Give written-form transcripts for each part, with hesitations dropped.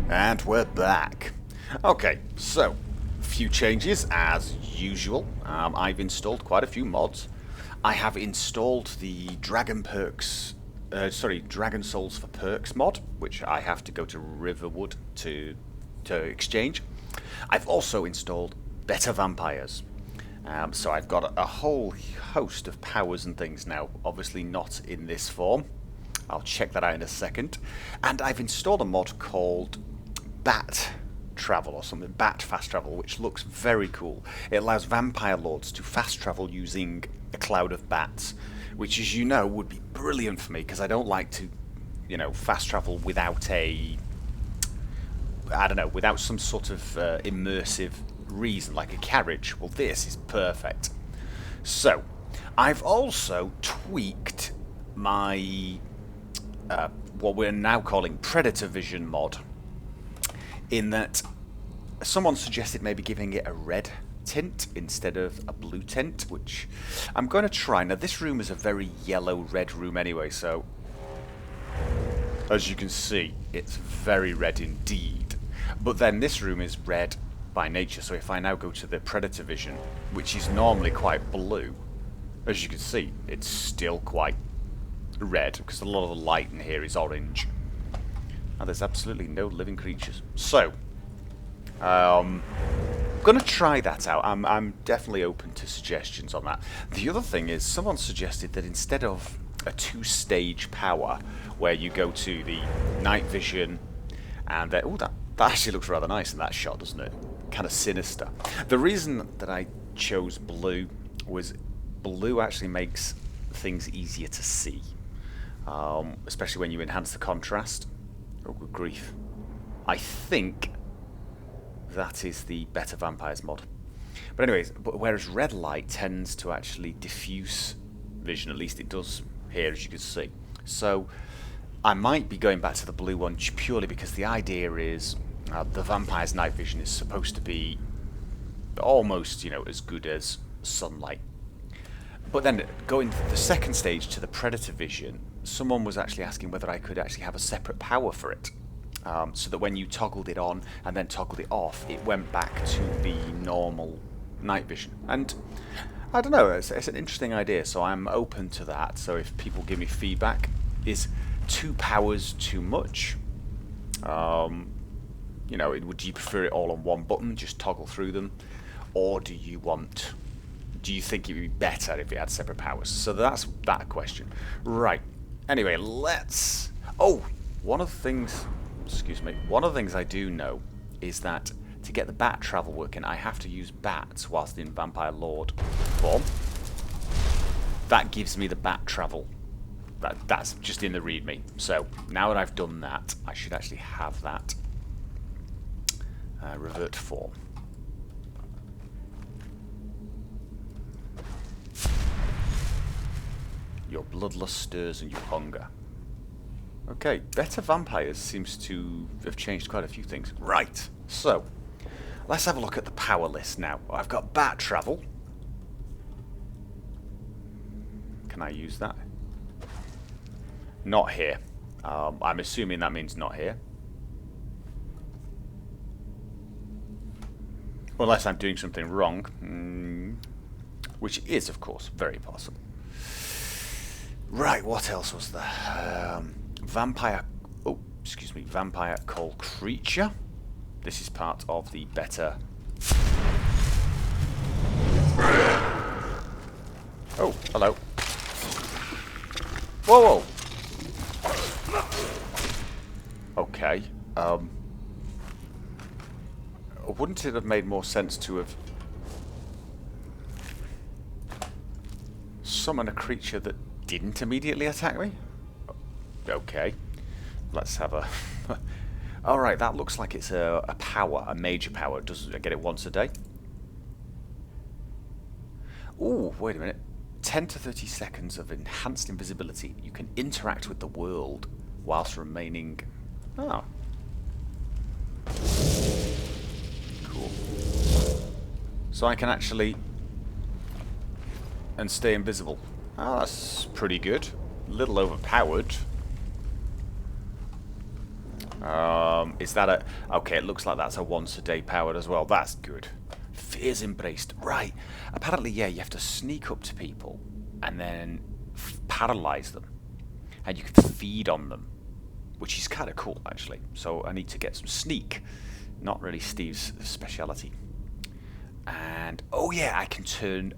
And we're back. Okay, so, a few changes as usual. I've installed quite a few mods. I have installed the Dragon Souls for Perks mod, which I have to go to Riverwood to exchange. I've also installed better vampires. So I've got a whole host of powers and things now, obviously not in this form. I'll check that out in a second. And I've installed a mod called Bat Travel or something, Bat Fast Travel, which looks very cool. It allows vampire lords to fast travel using a cloud of bats, which, as you know, would be brilliant for me because I don't like to, fast travel without without some sort of immersive reason, like a carriage. Well, this is perfect. So, I've also tweaked my what we're now calling Predator Vision mod, in that someone suggested maybe giving it a red tint instead of a blue tint, which I'm going to try. Now, this room is a very yellow-red room anyway, so as you can see, it's very red indeed. But then this room is red by nature, so if I now go to the Predator Vision, which is normally quite blue, as you can see, it's still quite red, because a lot of the light in here is orange. And there's absolutely no living creatures. So, I'm going to try that out. I'm definitely open to suggestions on that. The other thing is, someone suggested that instead of a two-stage power, where you go to the night vision, and that actually looks rather nice in that shot, doesn't it? Kind of sinister. The reason that I chose blue was blue actually makes things easier to see, especially when you enhance the contrast. Oh, good grief. I think that is the Better Vampires mod. But anyways, whereas red light tends to actually diffuse vision, at least it does here, as you can see. So I might be going back to the blue one purely because the idea is the vampire's night vision is supposed to be almost, as good as sunlight. But then going to the second stage to the Predator Vision, someone was actually asking whether I could actually have a separate power for it. So that when you toggled it on and then toggled it off, it went back to the normal night vision. And I don't know, it's an interesting idea, so I'm open to that. So if people give me feedback, is 2 powers too much? Would you prefer it all on one button, just toggle through them? Or do you think it would be better if it had separate powers? So that's that question. Right. Anyway, one of the things I do know is that to get the bat travel working, I have to use bats whilst in Vampire Lord form. That gives me the bat travel. That's just in the README. So now that I've done that, I should actually have that revert form. Your bloodlust stirs and you hunger. Okay, Better Vampires seems to have changed quite a few things. Right, so let's have a look at the power list now. I've got Bat Travel. Can I use that? Not here. I'm assuming that means not here. Unless I'm doing something wrong. Which is, of course, very possible. Right, what else was there? Vampire Call Creature. This is part of the better. Oh, hello. Whoa, whoa. Okay. Wouldn't it have made more sense to have summoned a creature that didn't immediately attack me? Okay, let's have a... Alright, that looks like it's a power, a major power. Does I get it once a day? Ooh, wait a minute. 10 to 30 seconds of enhanced invisibility. You can interact with the world whilst remaining... Oh. Cool. So I can actually... and stay invisible. Oh, that's pretty good. A little overpowered. Is that a... Okay, it looks like that's a once a day powered as well. That's good. Fear's embraced. Right. Apparently, yeah, you have to sneak up to people and then paralyze them. And you can feed on them, which is kind of cool, actually. So I need to get some sneak. Not really Steve's speciality. And, oh yeah, I can turn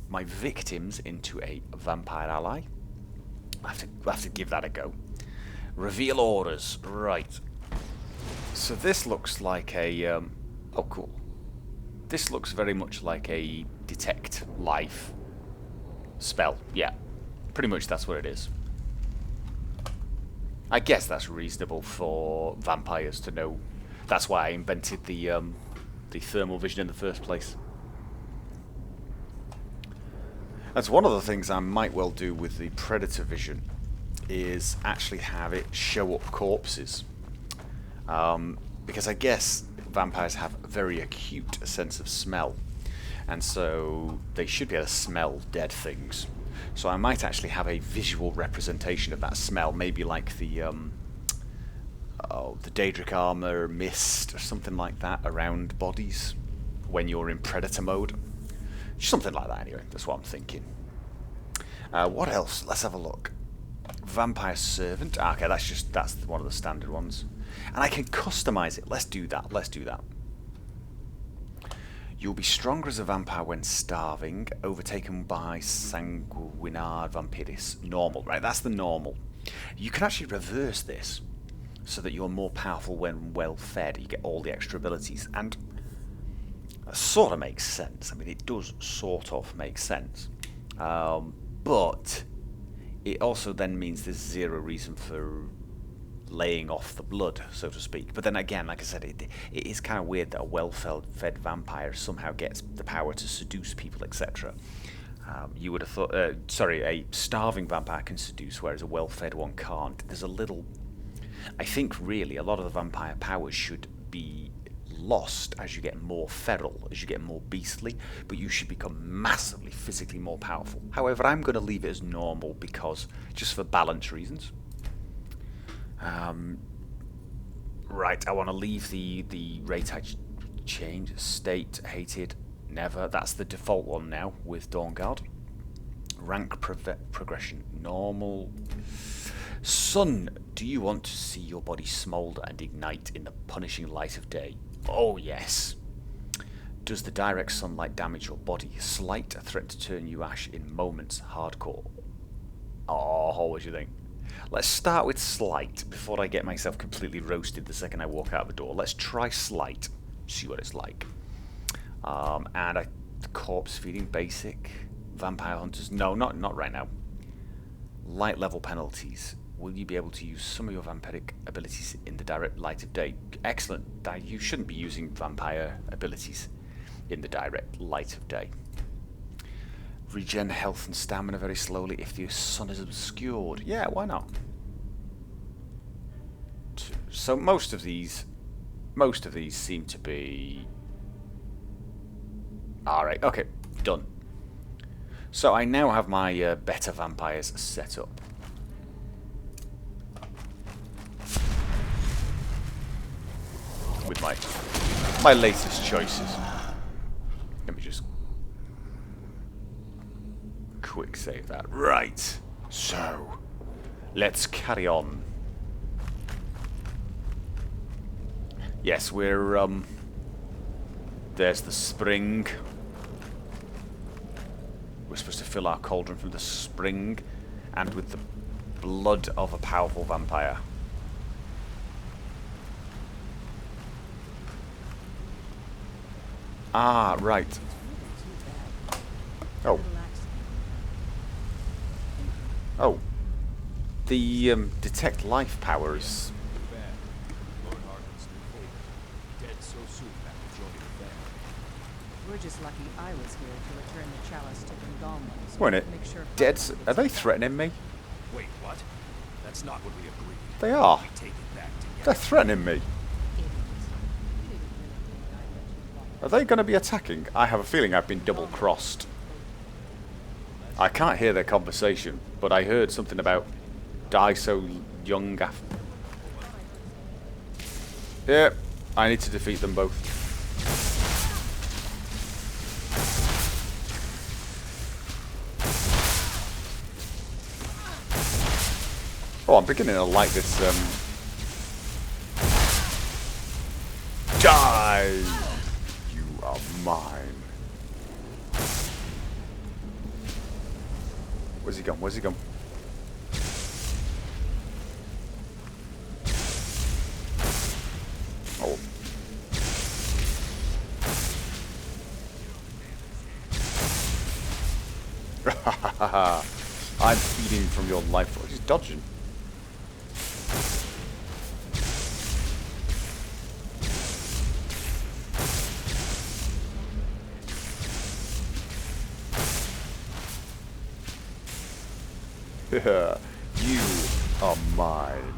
my victims into a vampire ally. I have to give that a go. Reveal orders. Right. So this looks like a... oh, cool. This looks very much like a detect life spell. Yeah. Pretty much that's what it is. I guess that's reasonable for vampires to know. That's why I invented the thermal vision in the first place. That's one of the things I might well do with the predator vision, is actually have it show up corpses. Because I guess vampires have a very acute sense of smell, and so they should be able to smell dead things. So I might actually have a visual representation of that smell, maybe like the Daedric armor mist or something like that around bodies when you're in predator mode. Something like that anyway, that's what I'm thinking. What else? Let's have a look. Vampire Servant. Okay, that's one of the standard ones. And I can customize it. Let's do that. You'll be stronger as a vampire when starving, overtaken by sanguinard vampiris. Normal, right? That's the normal. You can actually reverse this so that you're more powerful when well fed. You get all the extra abilities, and that sort of makes sense. I mean, it does sort of make sense, but it also then means there's zero reason for laying off the blood, so to speak. But then again, like I said, it is kind of weird that a well-fed vampire somehow gets the power to seduce people, etc. You would have thought, a starving vampire can seduce, whereas a well-fed one can't. There's a little... I think really a lot of the vampire powers should be lost as you get more feral, as you get more beastly, but you should become massively physically more powerful. However, I'm going to leave it as normal because, just for balance reasons. Right, I want to leave the rate I change. State, hated, never. That's the default one now with Dawnguard. Rank progression, normal. Sun, do you want to see your body smoulder and ignite in the punishing light of day? Oh yes. Does the direct sunlight damage your body? Slight, a threat to turn you ash in moments. Hardcore. Oh, what do you think? Let's start with Slight before I get myself completely roasted the second I walk out the door. Let's try Slight, see what it's like. And corpse feeding, basic. Vampire hunters, no, not right now. Light level penalties. Will you be able to use some of your vampiric abilities in the direct light of day? Excellent. You shouldn't be using vampire abilities in the direct light of day. Regen health and stamina very slowly if the sun is obscured. Yeah, why not? So most of these seem to be... Alright, okay, done. So I now have my better vampires set up. With my latest choices. Let me just quick save that. Right. So let's carry on. Yes, we're there's the spring. We're supposed to fill our cauldron from the spring and with the blood of a powerful vampire. Ah, right. Oh. Oh. The detect life power is... We're just lucky I was here to return the chalice to Conjurable. So Wait a minute. Dead? Are they threatening me? Wait, what? That's not what we agreed. They are. We take it back together. They're threatening me. Are they going to be attacking? I have a feeling I've been double-crossed. I can't hear their conversation, but I heard something about die so young after. Yeah, I need to defeat them both. Oh, I'm beginning to like this, Die! You are mine. Where's he gone? Where's he gone? Oh. I'm feeding from your life force. He's dodging. You are mine.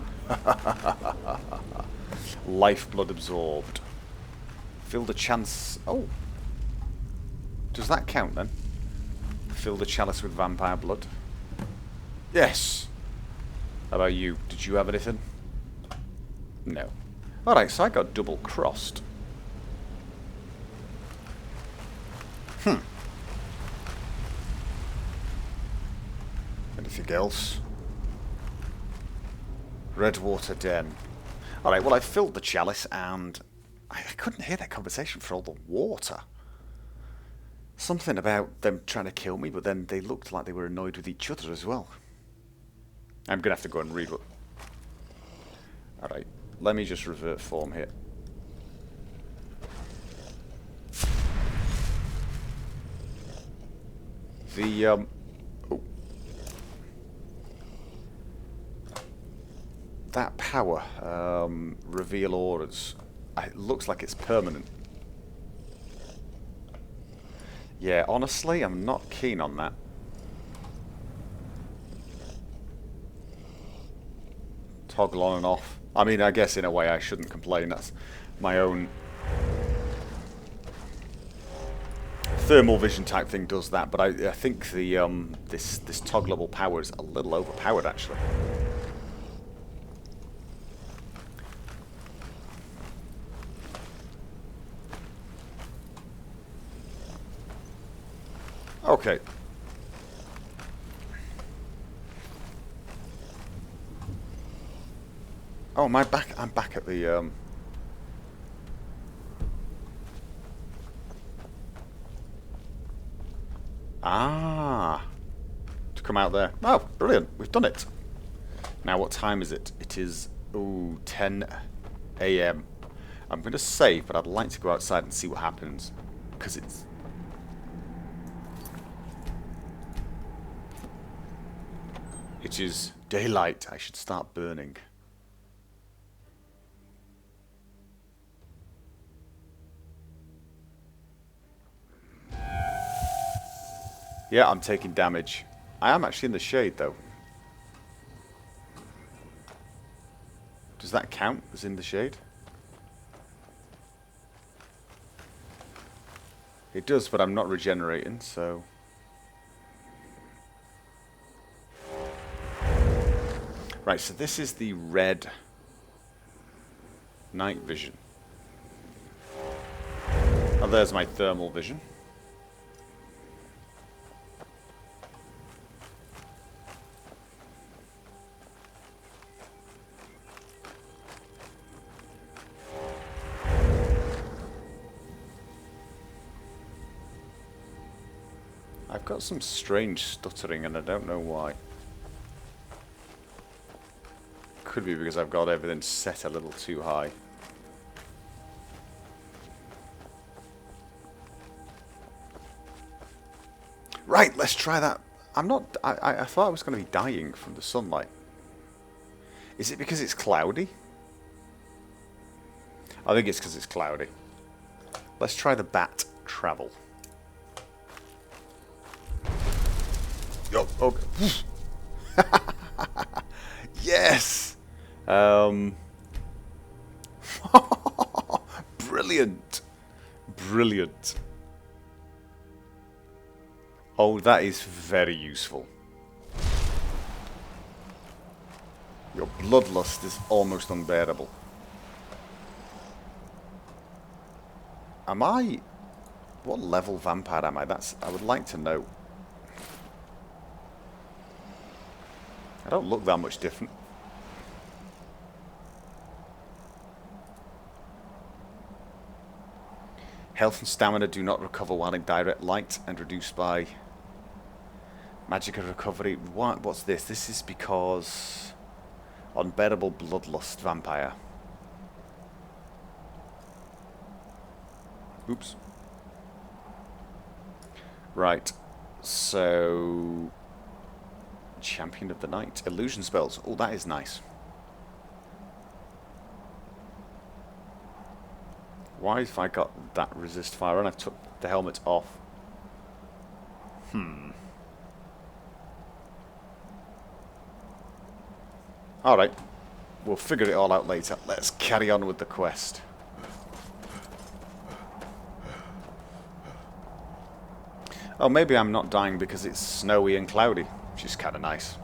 Lifeblood absorbed. Fill the chance. Oh. Does that count then? Fill the chalice with vampire blood. Yes. How about you? Did you have anything? No. Alright, so I got double crossed. Anything else? Redwater Den. Alright, well I filled the chalice and I couldn't hear that conversation for all the water. Something about them trying to kill me, but then they looked like they were annoyed with each other as well. I'm going to have to go and read what... Alright, let me just revert form here. The, oh. That power, reveal auras, it looks like it's permanent. Yeah, honestly, I'm not keen on that. Toggle on and off. I mean, I guess in a way I shouldn't complain. That's my own thermal vision type thing does that, but I think the this toggleable power is a little overpowered actually. Okay. Oh, am I back? I'm back at the to come out there. Oh, brilliant. We've done it. Now, what time is it? It is, ooh, 10 AM. I'm going to save, but I'd like to go outside and see what happens. Because it's... It is daylight. I should start burning. Yeah, I'm taking damage. I am actually in the shade, though. Does that count as in the shade? It does, but I'm not regenerating, so... Right, so this is the red night vision. Oh, there's my thermal vision. I've got some strange stuttering and I don't know why. Could be because I've got everything set a little too high. Right, let's try that. I'm not... I thought I was going to be dying from the sunlight. Is it because it's cloudy? I think it's because it's cloudy. Let's try the bat travel. Oh, okay. Yes! Brilliant. Brilliant. Oh, that is very useful. Your bloodlust is almost unbearable. Am I... What level vampire am I? I would like to know. I don't look that much different. Health and stamina do not recover while in direct light and reduced by magic and recovery. What's this? This is because unbearable bloodlust vampire. Oops. Right. So Champion of the Night. Illusion spells. Oh, that is nice. Why have I got that resist fire and I've took the helmet off? Alright. We'll figure it all out later. Let's carry on with the quest. Oh, maybe I'm not dying because it's snowy and cloudy, which is kind of nice.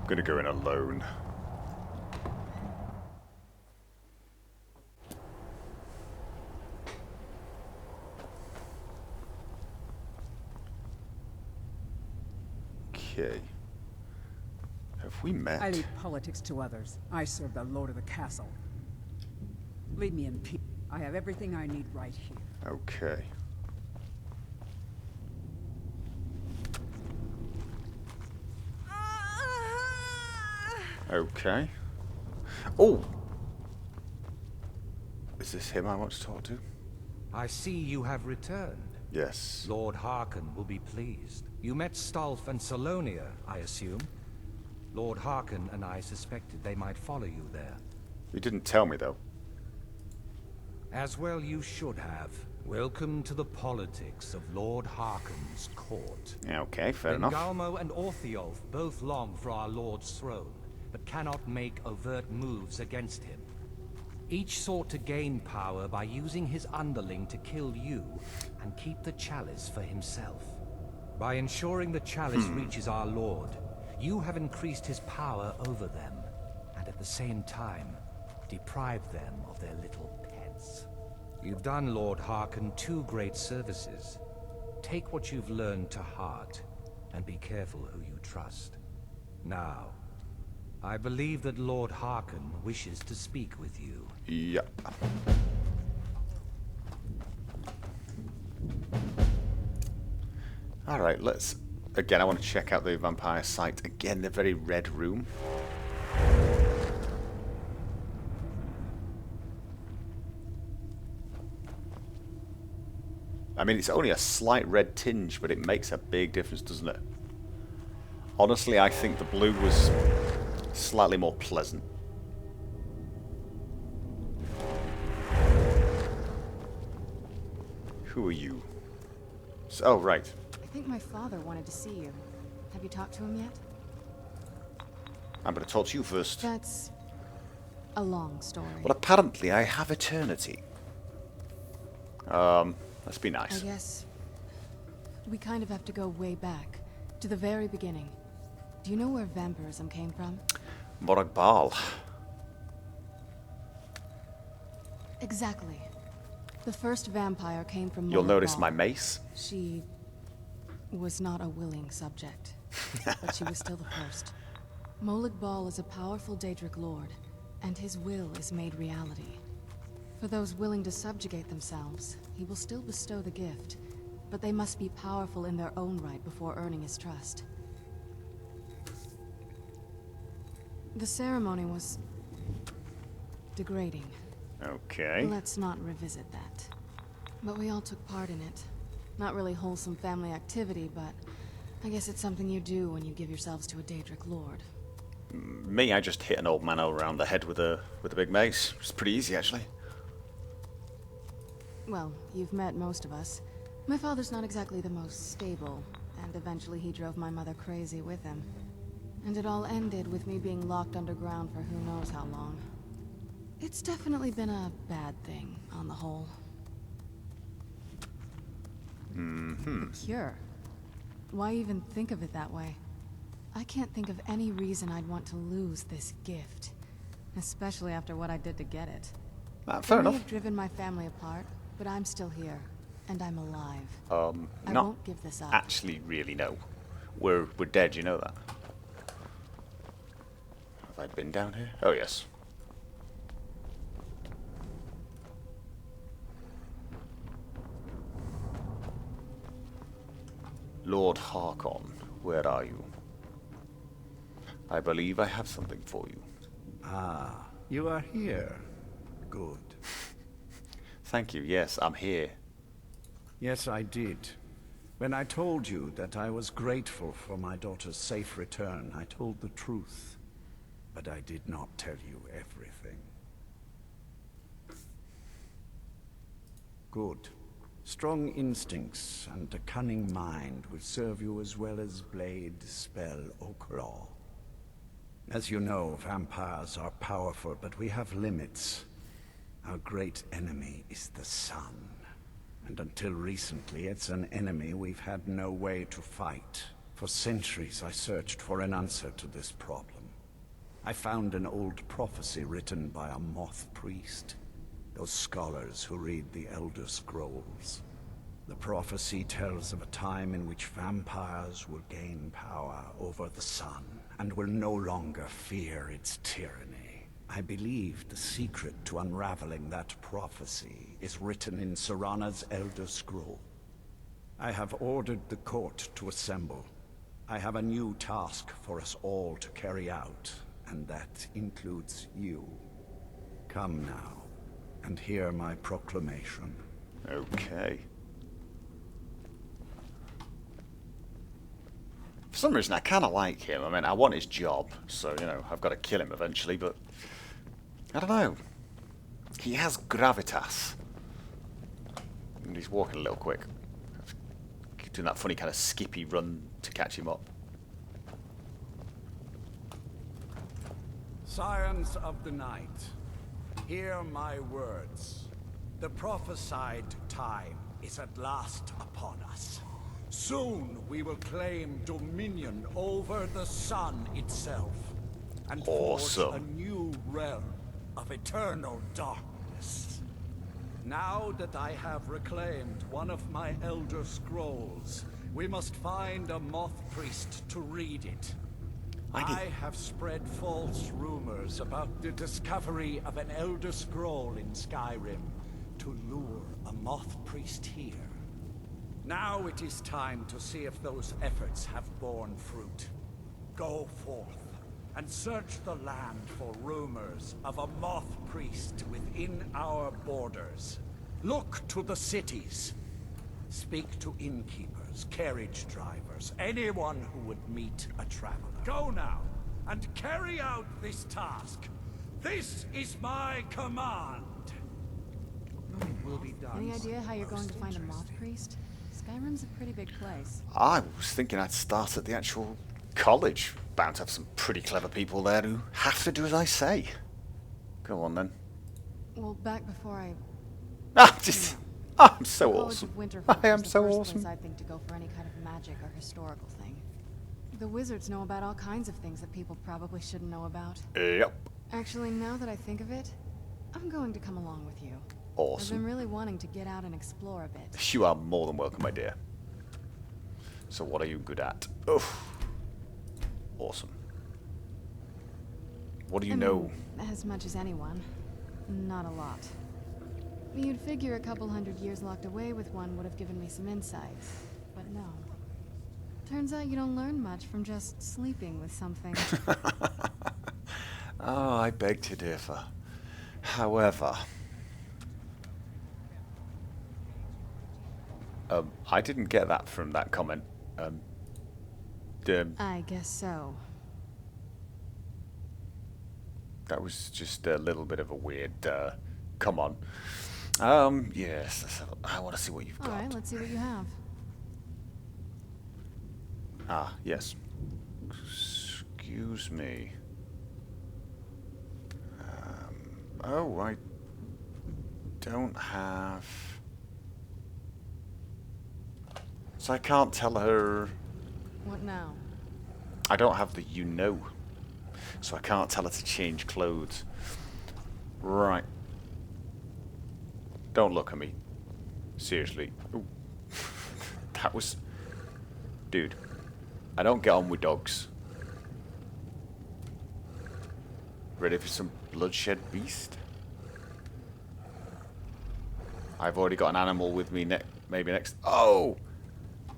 I'm gonna go in alone. Okay. Have we met? I leave politics to others. I serve the lord of the castle. Leave me in peace. I have everything I need right here. Okay. Okay. Oh! Is this him I want to talk to? I see you have returned. Yes. Lord Harkon will be pleased. You met Stolf and Salonia, I assume? Lord Harkon and I suspected they might follow you there. You didn't tell me, though. As well you should have. Welcome to the politics of Lord Harkon's court. Yeah, okay, fair enough. Galmo and Orthiolf both long for our Lord's throne, but cannot make overt moves against him. Each sought to gain power by using his underling to kill you and keep the chalice for himself. By ensuring the chalice reaches our Lord, you have increased his power over them, and at the same time, deprived them of their little pets. You've done Lord Harkon 2 great services. Take what you've learned to heart, and be careful who you trust. Now, I believe that Lord Harkon wishes to speak with you. Yep. Alright, let's... Again, I want to check out the vampire site. Again, the very red room. I mean, it's only a slight red tinge, but it makes a big difference, doesn't it? Honestly, I think the blue was slightly more pleasant. Who are you? Oh, right. I think my father wanted to see you. Have you talked to him yet? I'm going to talk to you first. That's a long story. Well, apparently I have eternity. Let's be nice. I guess we kind of have to go way back, to the very beginning. Do you know where vampirism came from? Moragbal. Exactly. The first vampire came from You'll notice Moragbal. my mace. She was not a willing subject, but she was still the first. Molag Bal is a powerful Daedric lord, and his will is made reality. For those willing to subjugate themselves, he will still bestow the gift, but they must be powerful in their own right before earning his trust. The ceremony was degrading. Okay. Let's not revisit that. But we all took part in it. Not really wholesome family activity, but I guess it's something you do when you give yourselves to a Daedric lord. Me, I just hit an old man around the head with a big mace. It's pretty easy, actually. Well, you've met most of us. My father's not exactly the most stable, and eventually he drove my mother crazy with him. And it all ended with me being locked underground for who knows how long. It's definitely been a bad thing, on the whole. Mm-hmm. Cure. Why even think of it that way? I can't think of any reason I'd want to lose this gift. Especially after what I did to get it. Fair It may enough. have driven my family apart, but I'm still here. And I'm alive. I Not won't give this up. actually really, no. We're dead, you know that. Have I been down here? Oh, yes. Lord Harkon, where are you? I believe I have something for you. Ah, you are here. Good. Thank you, yes, I'm here. Yes, I did. When I told you that I was grateful for my daughter's safe return, I told the truth. But I did not tell you everything. Good. Strong instincts and a cunning mind will serve you as well as blade, spell, or claw. As you know, vampires are powerful, but we have limits. Our great enemy is the sun. And until recently, it's an enemy we've had no way to fight. For centuries, I searched for an answer to this problem. I found an old prophecy written by a moth priest. Those scholars who read the Elder Scrolls. The prophecy tells of a time in which vampires will gain power over the sun and will no longer fear its tyranny. I believe the secret to unraveling that prophecy is written in Serana's Elder Scroll. I have ordered the court to assemble. I have a new task for us all to carry out, and that includes you. Come now, and hear my proclamation. Okay. For some reason, I kind of like him. I mean, I want his job, so, you know, I've got to kill him eventually, but I don't know. He has gravitas. And he's walking a little quick. Keep doing that funny kind of skippy run to catch him up. Scions of the night, hear my words. The prophesied time is at last upon us. Soon we will claim dominion over the sun itself, and forge a new realm of eternal darkness. Now that I have reclaimed one of my Elder Scrolls, we must find a moth priest to read it. I have spread false rumors about the discovery of an Elder Scroll in Skyrim to lure a moth priest here. Now it is time to see if those efforts have borne fruit. Go forth and search the land for rumors of a moth priest within our borders. Look to the cities. Speak to innkeepers, carriage drivers, anyone who would meet a traveler. Go now, and carry out this task. This is my command. Will be done. Any idea how you're going to find a moth priest? Skyrim's a pretty big place. I was thinking I'd start at the actual college. Bound to have some pretty clever people there who have to do as I say. Go on then. Well, back before I... I'm so the College awesome. of Winterhold I am was the so first awesome. place I'd think to go for any kind of magic or historical thing. The wizards know about all kinds of things that people probably shouldn't know about. Yep. Actually, now that I think of it, I'm going to come along with you. I've Awesome. been really wanting to get out and explore a bit. You are more than welcome, my dear. So what are you good at? Oof. Awesome. What do you know? As much as anyone. Not a lot. You'd figure a couple hundred years locked away with one would have given me some insights. But no. Turns out you don't learn much from just sleeping with something. Oh, I beg to differ. However... I didn't get that from that comment. I guess so. That was just a little bit of a weird, come on. Yes, I want to see what you've got. Alright, let's see what you have. Ah, yes. Excuse me. Oh, I don't have... So I can't tell her What now? I don't have the you know, so I can't tell her to change clothes. Right. Don't look at me. Seriously. Ooh. That was... Dude. I don't get on with dogs. Ready for some bloodshed beast? I've already got an animal with me maybe next... Oh!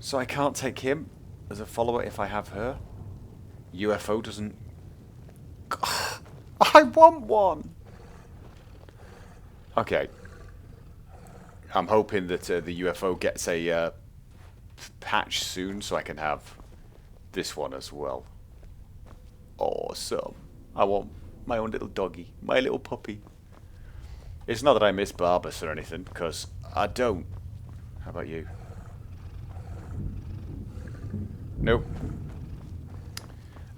So I can't take him as a follower if I have her? UFO doesn't... I want one! Okay. I'm hoping that the UFO gets a patch soon so I can have this one as well. Awesome. I want my own little doggy. My little puppy. It's not that I miss Barbas or anything, because I don't. How about you? Nope.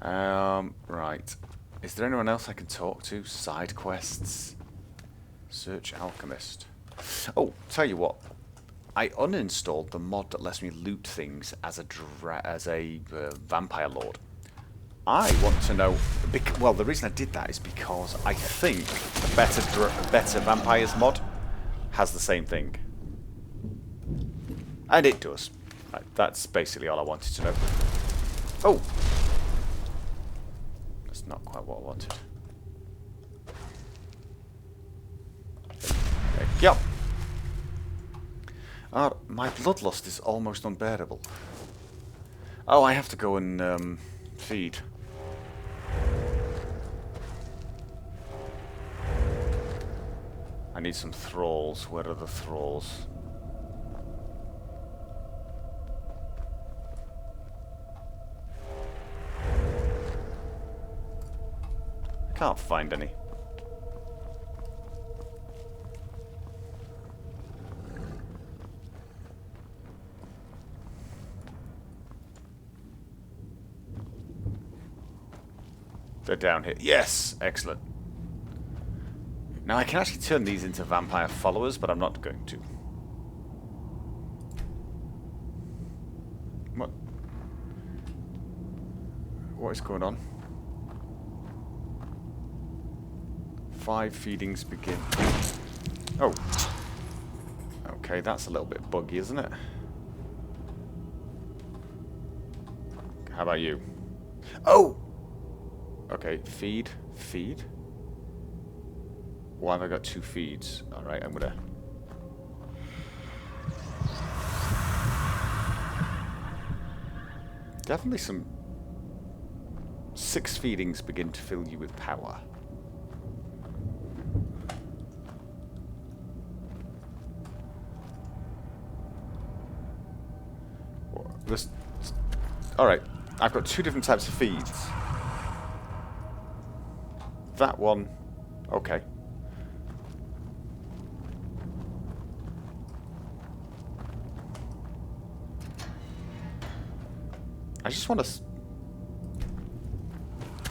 Right. Is there anyone else I can talk to? Side quests? Search Alchemist. Oh, tell you what. I uninstalled the mod that lets me loot things as a vampire lord. I want to know... Well, the reason I did that is because I think the better vampires mod has the same thing. And it does. Right, that's basically all I wanted to know. Oh! That's not quite what I wanted. There we go. My bloodlust is almost unbearable. Oh, I have to go and feed. I need some thralls. Where are the thralls? I can't find any. They're down here. Yes! Excellent. Now I can actually turn these into vampire followers, but I'm not going to. What? What is going on? 5 feedings begin. Oh. Okay, that's a little bit buggy, isn't it? How about you? Oh! Okay, feed. Feed? Why have I got 2 feeds? Alright, I'm gonna... Definitely some... 6 feedings begin to fill you with power. This... Alright, I've got 2 different types of feeds. That one... Okay. I just want to...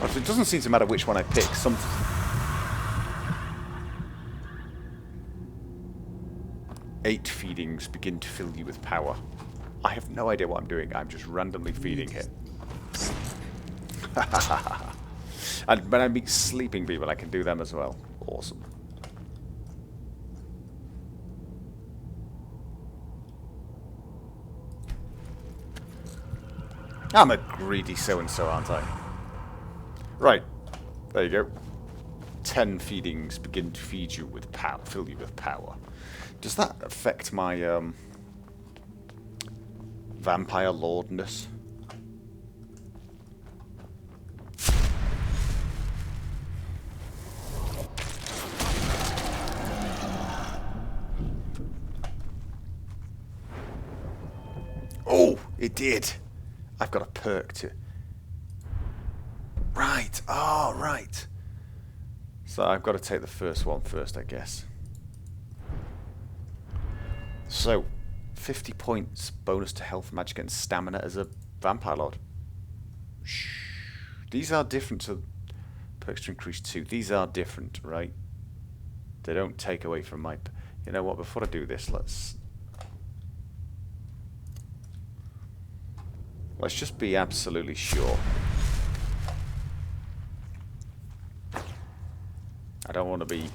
Oh, so it doesn't seem to matter which one I pick. Some... 8 feedings begin to fill you with power. I have no idea what I'm doing. I'm just randomly feeding it. And when I meet sleeping people, I can do them as well. Awesome. I'm a greedy so-and-so, aren't I? Right. There you go. 10 feedings begin to feed you with power, fill you with power. Does that affect my vampire lordness? Oh, it did. I've got a perk to... Right. Oh, right. So I've got to take the first one first, I guess. So, 50 points bonus to health, magic, and stamina as a vampire lord. Shh. These are different to perks to increase 2. These are different, right? They don't take away from my... You know what? Before I do this, let's Let's just be absolutely sure. I don't want to be...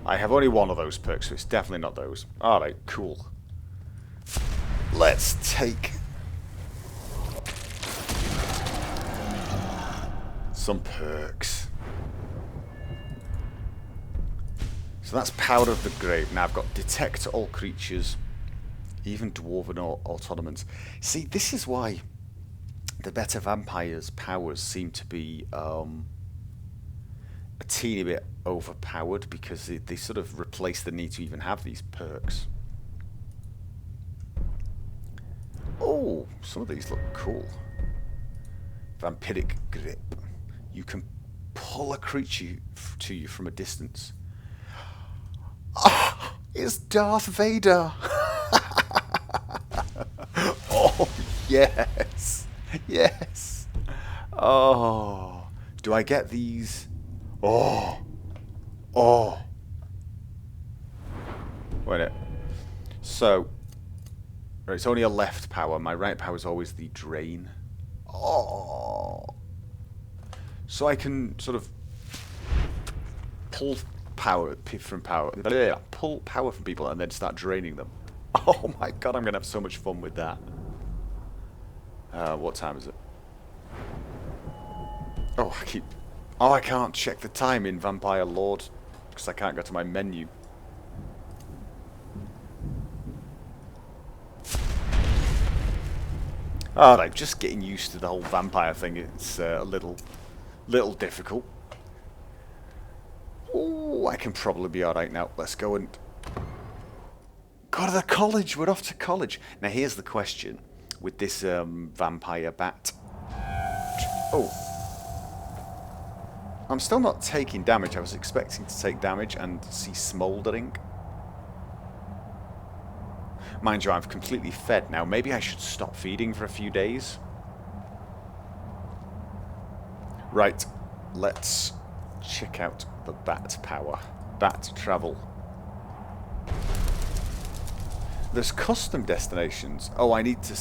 I have only one of those perks, so it's definitely not those. Alright, cool. Let's take... some perks. So that's Powder of the Grave. Now I've got Detect all creatures, even Dwarven or Autonomans. See, this is why the better vampires' powers seem to be a teeny bit overpowered, because they sort of replace the need to even have these perks. Oh, some of these look cool. Vampiric Grip. You can pull a creature to you from a distance. Oh, it's Darth Vader! Oh, yes! Yes! Oh, do I get these? Oh! Oh! Wait a minute. So, it's only a left power. My right power is always the drain. Oh! So I can sort of pull power from pull power from people and then start draining them. Oh my god, I'm gonna have so much fun with that. What time is it? Oh, I can't check the time in Vampire Lord because I can't go to my menu. Alright, just getting used to the whole vampire thing. It's a little difficult. Oh, I can probably be alright now. Let's go and go to the college. We're off to college. Now here's the question with this vampire bat. Oh. I'm still not taking damage. I was expecting to take damage and see smouldering. Mind you, I've completely fed now. Maybe I should stop feeding for a few days. Right, let's check out the bat power. Bat travel. There's custom destinations. Oh, I need to...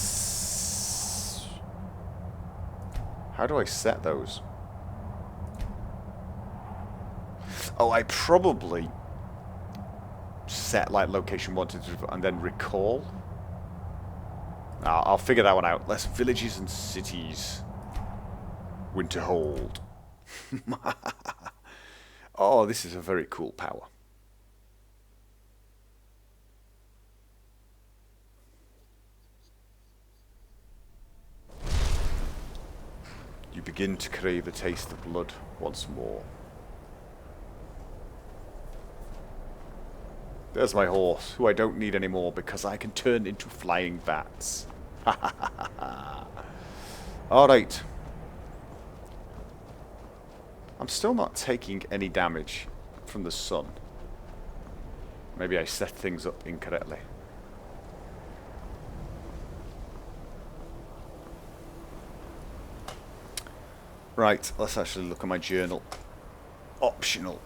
How do I set those? Oh, I probably set like location 1, 2, 3, 4, and then recall. I'll figure that one out. Less villages and cities. Winterhold. Oh, this is a very cool power. You begin to crave the taste of blood once more. There's my horse, who I don't need anymore because I can turn into flying bats. Alright. I'm still not taking any damage from the sun. Maybe I set things up incorrectly. Right, let's actually look at my journal. Optional.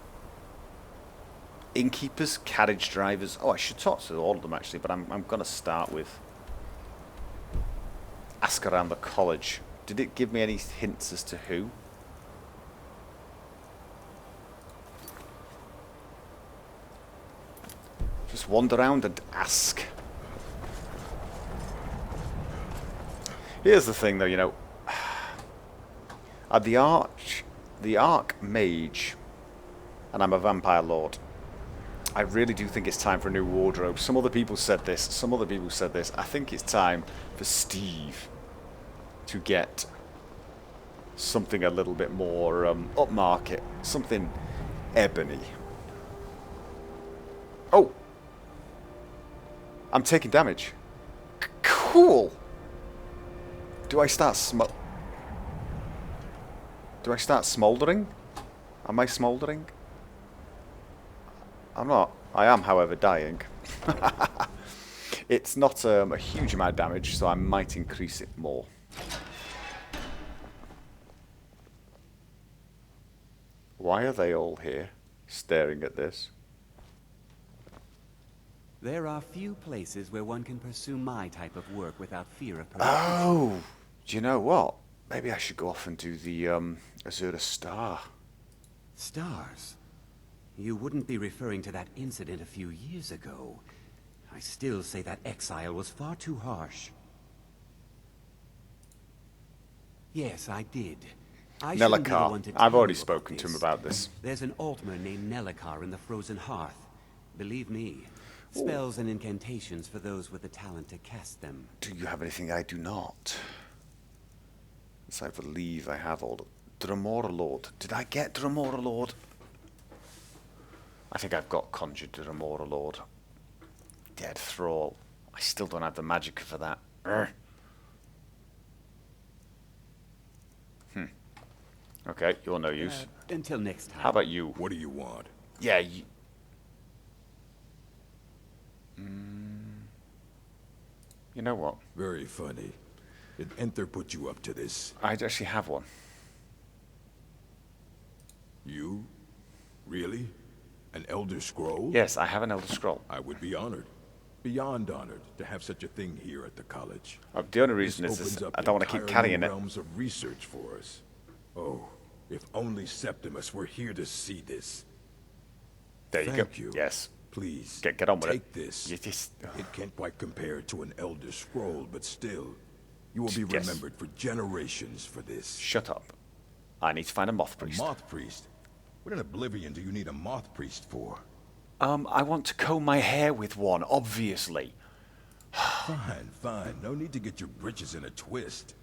Innkeepers, carriage drivers. Oh, I should talk to all of them actually, but I'm going to start with ask around the college. Did it give me any hints as to who? Just wander around and ask. Here's the thing though, you know. The Arc Mage, and I'm a Vampire Lord. I really do think it's time for a new wardrobe. Some other people said this, some other people said this. I think it's time for Steve to get something a little bit more upmarket, something ebony. Oh! I'm taking damage. Cool! Do I start smouldering? Am I smouldering? I'm not. I am, however, dying. It's not a huge amount of damage, so I might increase it more. Why are they all here, staring at this? There are few places where one can pursue my type of work without fear of persecution. Oh, do you know what? Maybe I should go off and do the Azura Star. Stars? You wouldn't be referring to that incident a few years ago. I still say that exile was far too harsh. Yes, I did. I shouldn't be the one to Nellikar. I've tell already you about spoken to him this. about this. There's an Altmer named Nellikar in the Frozen Hearth. Believe me, spells and incantations for those with the talent to cast them. Do you have anything I do not? Yes, I believe I have all. Dremora Lord. Did I get Dremora Lord? I think I've got conjured Dremora Lord. Dead Thrall. I still don't have the magic for that. Okay, you're no use. Until next time. How about you? What do you want? Yeah, you... You know what? Very funny. Did Enter put you up to this? I actually have one. You? Really? An Elder Scroll? Yes, I have an Elder Scroll. I would be honored. Beyond honored to have such a thing here at the college. The only reason is Opens up I don't want to keep entire carrying new it. realms of research for us. Oh, if only Septimus were here to see this. There you Thank go. you. Yes. Please, Get on with it. take this. You just... It can't quite compare to an Elder Scroll, but still, you will be Yes. remembered for generations for this. Shut up. I need to find a moth A priest. moth priest? What in Oblivion do you need a moth priest for? I want to comb my hair with one, obviously. Fine, fine. No need to get your britches in a twist.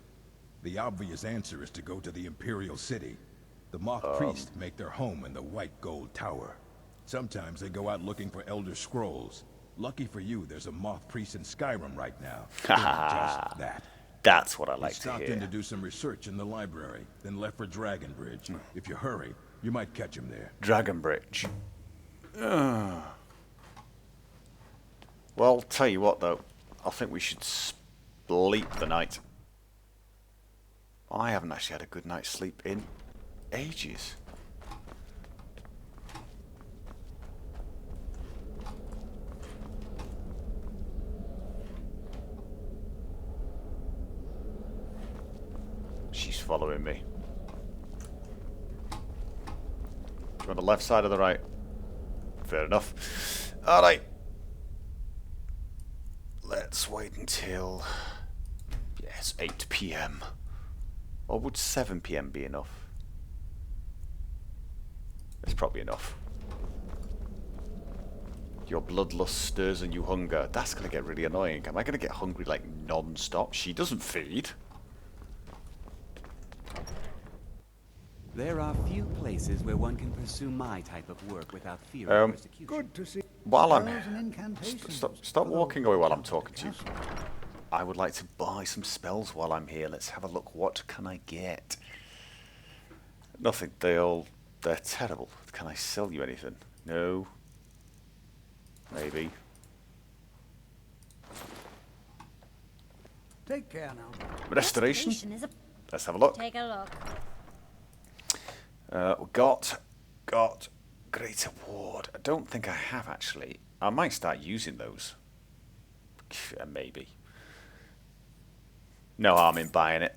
The obvious answer is to go to the Imperial City. The moth priests make their home in the White Gold Tower. Sometimes they go out looking for Elder Scrolls. Lucky for you, there's a moth priest in Skyrim right now. Just that. That's what I He like to stopped hear. in to do some research in the library, then left for Dragonbridge. If you hurry, you might catch him there. Dragonbridge. Well, tell you what though, I think we should sleep the night. I haven't actually had a good night's sleep in ages. She's following me. Do you want the left side or the right? Fair enough. Alright. Let's wait until... Yes, 8 PM. Or would 7 PM be enough? It's probably enough. Your bloodlust stirs and you hunger. That's going to get really annoying. Am I going to get hungry like non-stop? She doesn't feed. There are few places where one can pursue my type of work without fear of persecution. Good to see. While I'm... Spells and incantations Stop for walking those away while who I'm come talking the to you. castle. I would like to buy some spells while I'm here. Let's have a look. What can I get? Nothing. They're terrible. Can I sell you anything? No. Maybe. Take care now. Restoration? Is a... Let's have a look. Take a look. Got Great Award. I don't think I have actually. I might start using those. Maybe. No harm in buying it.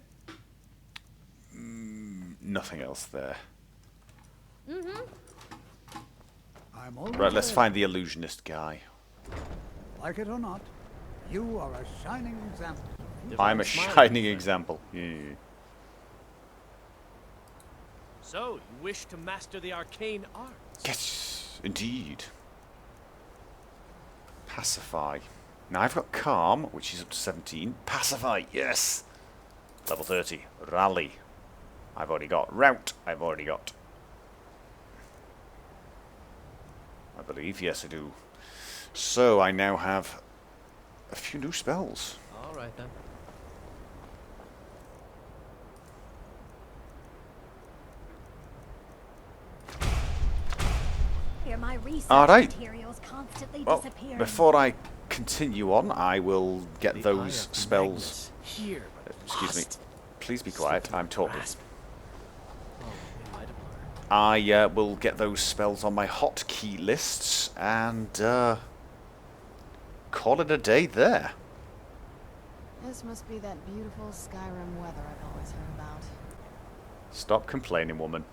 Nothing else there. I'm always Right, let's ready. find the illusionist guy. Like it or not, you are a shining example. I'm a shining example. Yeah. So, you wish to master the arcane arts? Yes, indeed. Pacify. Now I've got Calm, which is up to 17. Pacify, yes! Level 30. Rally. I've already got. Rout, I've already got. I believe, yes I do. So I now have a few new spells. Alright then. Here, my research Alright. materials constantly Well, disappearing. before I continue on, I will get those spells. Here, but Excuse me. lost. Please be quiet, I'm talking. Grasp. Oh, they might have learned. I will get those spells on my hotkey lists, and call it a day there. This must be that beautiful Skyrim weather I've always heard about. Stop complaining, woman.